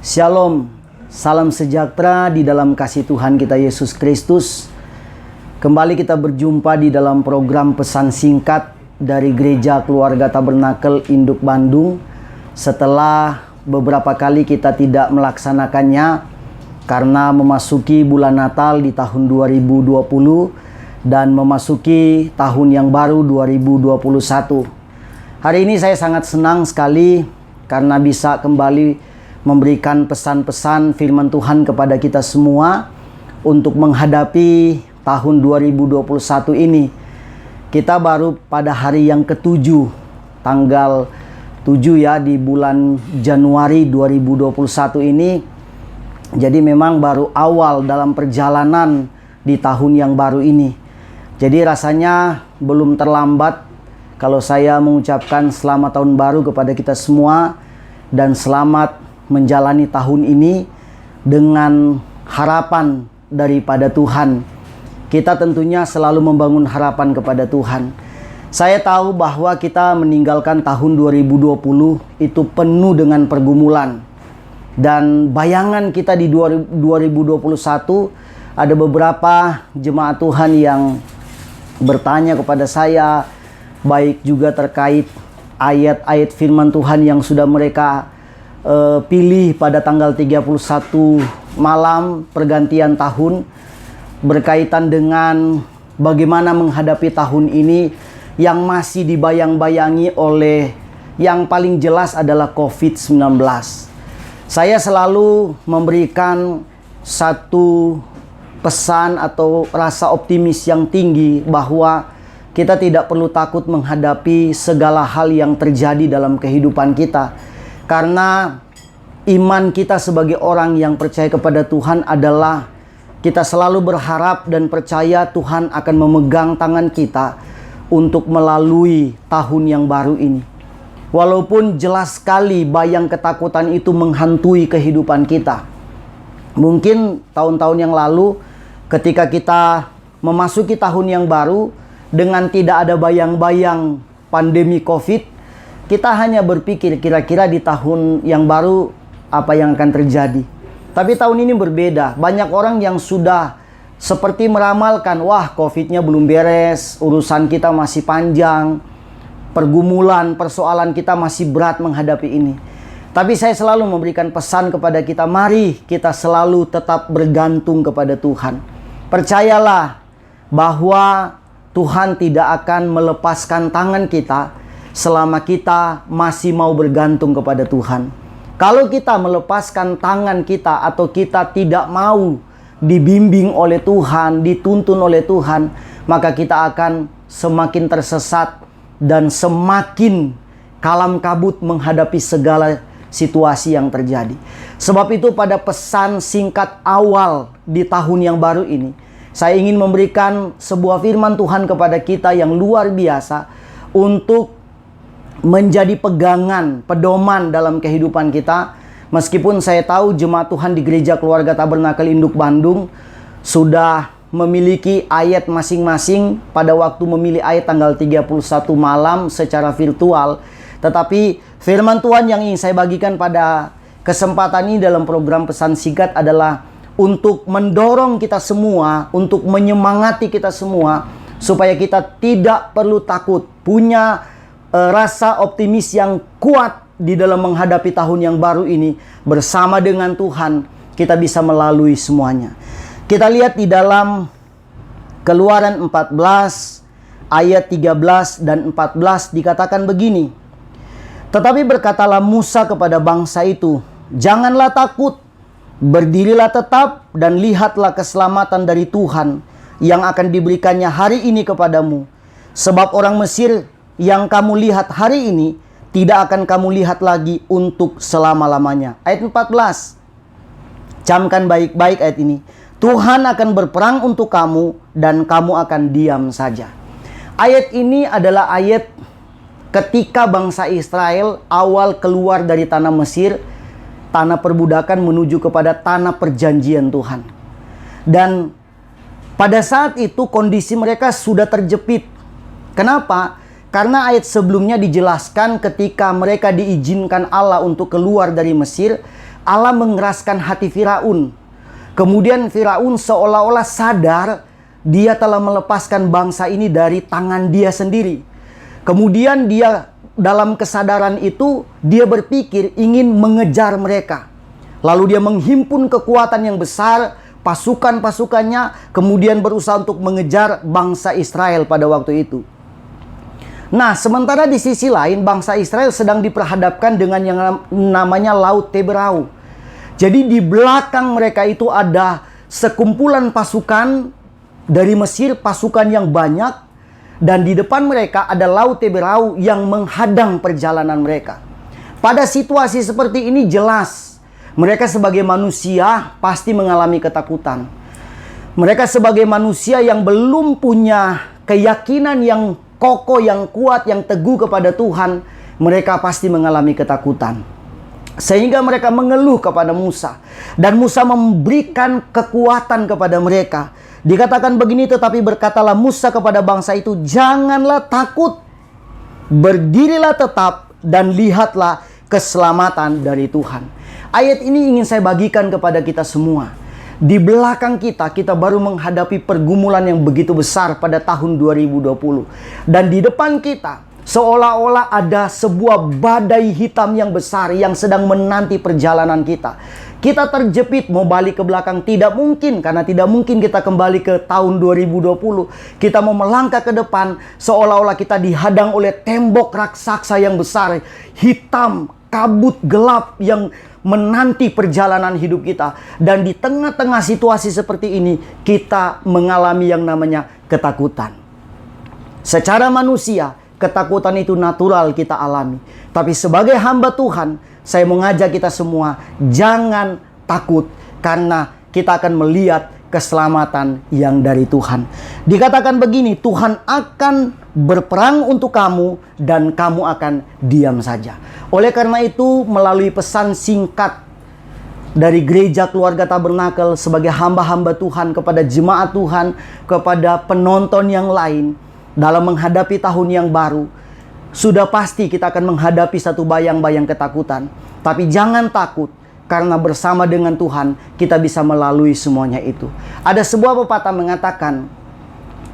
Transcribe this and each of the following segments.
Shalom, salam sejahtera di dalam kasih Tuhan kita Yesus Kristus. Kembali kita berjumpa di dalam program pesan singkat dari Gereja Keluarga Tabernakel Induk Bandung. Setelah beberapa kali kita tidak melaksanakannya karena memasuki bulan Natal di tahun 2020 dan memasuki tahun yang baru 2021. Hari ini saya sangat senang sekali karena bisa kembali memberikan pesan-pesan firman Tuhan kepada kita semua untuk menghadapi tahun 2021 ini. Kita baru pada hari yang ke-7, tanggal 7 ya, di bulan Januari 2021 ini. Jadi memang baru awal dalam perjalanan di tahun yang baru ini. Jadi rasanya belum terlambat kalau saya mengucapkan selamat tahun baru kepada kita semua dan selamat menjalani tahun ini dengan harapan daripada Tuhan. Kita tentunya selalu membangun harapan kepada Tuhan. Saya tahu bahwa kita meninggalkan tahun 2020 itu penuh dengan pergumulan. Dan bayangan kita di 2021 ada beberapa jemaat Tuhan yang bertanya kepada saya, baik juga terkait ayat-ayat firman Tuhan yang sudah mereka pilih pada tanggal 31 malam pergantian tahun, berkaitan dengan bagaimana menghadapi tahun ini yang masih dibayang-bayangi oleh yang paling jelas adalah COVID-19. Saya selalu memberikan satu pesan atau rasa optimis yang tinggi bahwa kita tidak perlu takut menghadapi segala hal yang terjadi dalam kehidupan kita. Karena iman kita sebagai orang yang percaya kepada Tuhan adalah kita selalu berharap dan percaya Tuhan akan memegang tangan kita untuk melalui tahun yang baru ini. Walaupun jelas sekali bayang ketakutan itu menghantui kehidupan kita. Mungkin tahun-tahun yang lalu ketika kita memasuki tahun yang baru dengan tidak ada bayang-bayang pandemi COVID, kita hanya berpikir kira-kira di tahun yang baru apa yang akan terjadi. Tapi tahun ini berbeda. Banyak orang yang sudah seperti meramalkan, wah COVID-nya belum beres, urusan kita masih panjang, pergumulan, persoalan kita masih berat menghadapi ini. Tapi saya selalu memberikan pesan kepada kita, mari kita selalu tetap bergantung kepada Tuhan. Percayalah bahwa Tuhan tidak akan melepaskan tangan kita selama kita masih mau bergantung kepada Tuhan. Kalau kita melepaskan tangan kita atau kita tidak mau dibimbing oleh Tuhan, dituntun oleh Tuhan, maka kita akan semakin tersesat dan semakin kalam kabut menghadapi segala situasi yang terjadi. Sebab itu pada pesan singkat awal di tahun yang baru ini, saya ingin memberikan sebuah firman Tuhan kepada kita yang luar biasa untuk menjadi pegangan, pedoman dalam kehidupan kita. Meskipun saya tahu jemaat Tuhan di Gereja Keluarga Tabernakel Induk Bandung sudah memiliki ayat masing-masing pada waktu memilih ayat tanggal 31 malam secara virtual. Tetapi firman Tuhan yang ingin saya bagikan pada kesempatan ini dalam program pesan singkat adalah untuk mendorong kita semua, untuk menyemangati kita semua, supaya kita tidak perlu takut, punya rasa optimis yang kuat di dalam menghadapi tahun yang baru ini. Bersama dengan Tuhan kita bisa melalui semuanya. Kita lihat di dalam Keluaran 14 ayat 13 dan 14 dikatakan begini. Tetapi berkatalah Musa kepada bangsa itu, janganlah takut, berdirilah tetap dan lihatlah keselamatan dari Tuhan yang akan diberikannya hari ini kepadamu. Sebab orang Mesir yang kamu lihat hari ini tidak akan kamu lihat lagi untuk selama-lamanya. Ayat 14. Camkan baik-baik ayat ini. Tuhan akan berperang untuk kamu dan kamu akan diam saja. Ayat ini adalah ayat ketika bangsa Israel awal keluar dari tanah Mesir, tanah perbudakan menuju kepada tanah perjanjian Tuhan. Dan pada saat itu kondisi mereka sudah terjepit. Kenapa? Karena ayat sebelumnya dijelaskan ketika mereka diizinkan Allah untuk keluar dari Mesir, Allah mengeraskan hati Firaun. Kemudian Firaun seolah-olah sadar dia telah melepaskan bangsa ini dari tangan dia sendiri. Kemudian dia dalam kesadaran itu dia berpikir ingin mengejar mereka. Lalu dia menghimpun kekuatan yang besar, pasukan-pasukannya, kemudian berusaha untuk mengejar bangsa Israel pada waktu itu. Nah, sementara di sisi lain bangsa Israel sedang diperhadapkan dengan yang namanya Laut Teberau. Jadi di belakang mereka itu ada sekumpulan pasukan dari Mesir, pasukan yang banyak, dan di depan mereka ada Laut Teberau yang menghadang perjalanan mereka. Pada situasi seperti ini jelas mereka sebagai manusia pasti mengalami ketakutan. Mereka sebagai manusia yang belum punya keyakinan yang kokoh, yang kuat, yang teguh kepada Tuhan, mereka pasti mengalami ketakutan. Sehingga mereka mengeluh kepada Musa. Dan Musa memberikan kekuatan kepada mereka. Dikatakan begini, tetapi berkatalah Musa kepada bangsa itu, janganlah takut, berdirilah tetap dan lihatlah keselamatan dari Tuhan. Ayat ini ingin saya bagikan kepada kita semua. Di belakang kita baru menghadapi pergumulan yang begitu besar pada tahun 2020. Dan di depan kita seolah-olah ada sebuah badai hitam yang besar yang sedang menanti perjalanan kita. Kita terjepit, mau balik ke belakang tidak mungkin, karena tidak mungkin kita kembali ke tahun 2020. Kita mau melangkah ke depan, seolah-olah kita dihadang oleh tembok raksasa yang besar, hitam, kabut gelap yang menanti perjalanan hidup kita. Dan di tengah-tengah situasi seperti ini, kita mengalami yang namanya ketakutan. Secara manusia, ketakutan itu natural kita alami. Tapi sebagai hamba Tuhan, saya mengajak kita semua, jangan takut, karena kita akan melihat keselamatan yang dari Tuhan. Dikatakan begini, Tuhan akan berperang untuk kamu dan kamu akan diam saja. Oleh karena itu, melalui pesan singkat dari Gereja Keluarga Tabernakel sebagai hamba-hamba Tuhan kepada jemaat Tuhan, kepada penonton yang lain, dalam menghadapi tahun yang baru, sudah pasti kita akan menghadapi satu bayang-bayang ketakutan. Tapi jangan takut, karena bersama dengan Tuhan kita bisa melalui semuanya itu. Ada sebuah pepatah mengatakan,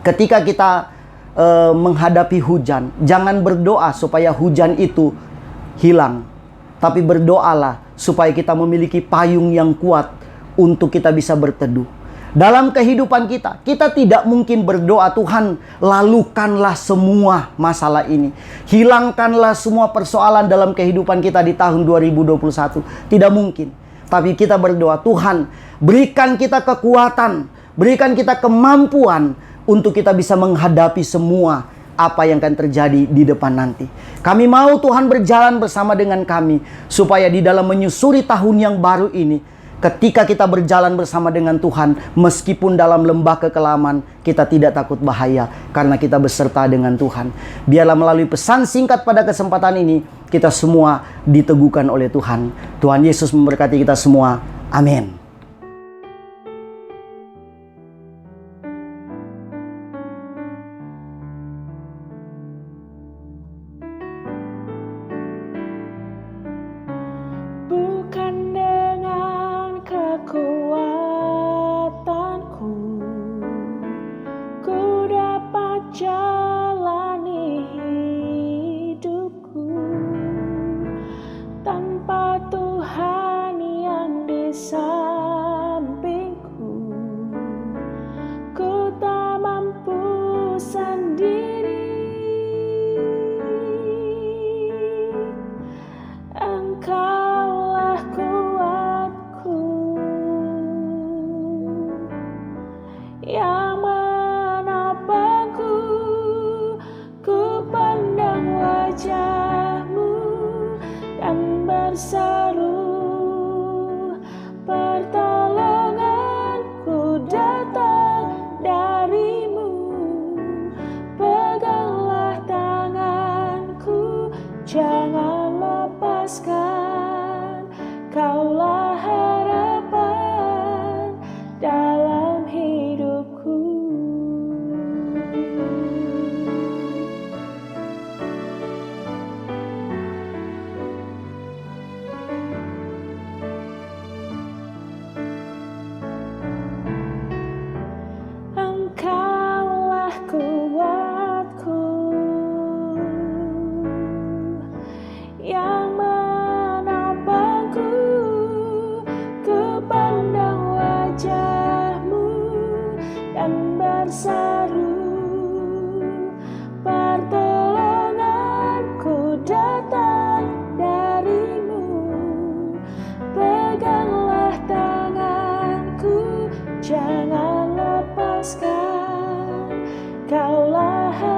ketika kita menghadapi hujan, jangan berdoa supaya hujan itu hilang, tapi berdoalah supaya kita memiliki payung yang kuat untuk kita bisa berteduh. Dalam kehidupan kita tidak mungkin berdoa, Tuhan lalukanlah semua masalah ini, hilangkanlah semua persoalan dalam kehidupan kita di tahun 2021. Tidak mungkin. Tapi kita berdoa, Tuhan berikan kita kekuatan, berikan kita kemampuan untuk kita bisa menghadapi semua apa yang akan terjadi di depan nanti. Kami mau Tuhan berjalan bersama dengan kami, supaya di dalam menyusuri tahun yang baru ini, ketika kita berjalan bersama dengan Tuhan, meskipun dalam lembah kekelaman, kita tidak takut bahaya, karena kita beserta dengan Tuhan. Biarlah melalui pesan singkat pada kesempatan ini, kita semua diteguhkan oleh Tuhan. Tuhan Yesus memberkati kita semua. Amin. Tanpa Tuhan yang di sana. Kaulah